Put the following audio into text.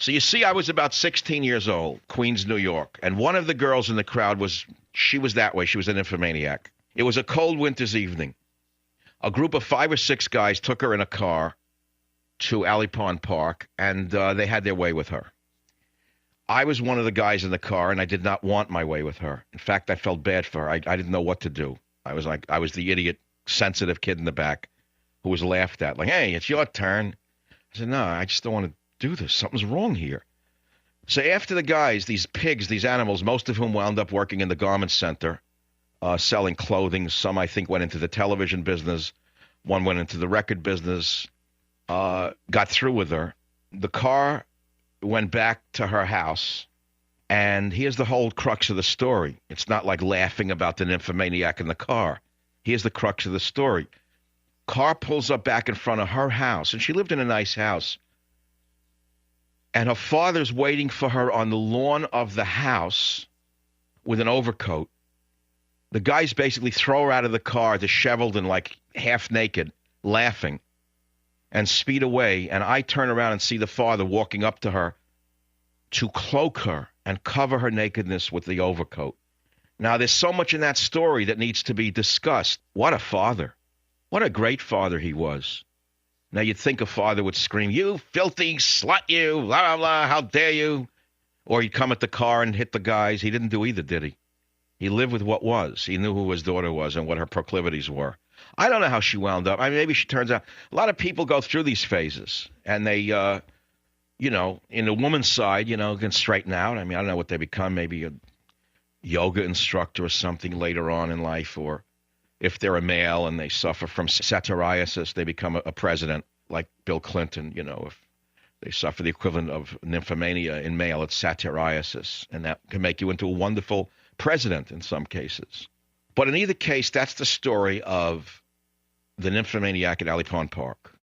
So you see, I was about 16 years old, Queens, New York, and one of the girls in the crowd she was that way. She was an nymphomaniac. It was a cold winter's evening. A group of 5 or 6 guys took her in a car to Alley Pond Park, and they had their way with her. I was one of the guys in the car, and I did not want my way with her. In fact, I felt bad for her. I didn't know what to do. I was the idiot, sensitive kid in the back who was laughed at. Like, hey, it's your turn. I said, no, I just don't want to do this. Something's wrong here. So after the guys, these pigs, these animals, most of whom wound up working in the garment center, selling clothing. Some, I think, went into the television business. One went into the record business, got through with her. The car went back to her house. And here's the whole crux of the story. It's not like laughing about the nymphomaniac in the car. Here's the crux of the story. Car pulls up back in front of her house, and she lived in a nice house. And her father's waiting for her on the lawn of the house with an overcoat. The guys basically throw her out of the car, disheveled and like half naked, laughing, and speed away. And I turn around and see the father walking up to her to cloak her and cover her nakedness with the overcoat. Now, there's so much in that story that needs to be discussed. What a father. What a great father he was. Now, you'd think a father would scream, you filthy slut, you, blah, blah, blah, how dare you? Or he'd come at the car and hit the guys. He didn't do either, did he? He lived with what was. He knew who his daughter was and what her proclivities were. I don't know how she wound up. I mean, maybe she turns out. A lot of people go through these phases, and they, in the woman's side, can straighten out. I mean, I don't know what they become, maybe a yoga instructor or something later on in life, or if they're a male and they suffer from satyriasis, they become a president like Bill Clinton. If they suffer the equivalent of nymphomania in male, it's satyriasis, and that can make you into a wonderful president in some cases. But in either case, that's the story of the nymphomaniac at Alley Pond Park.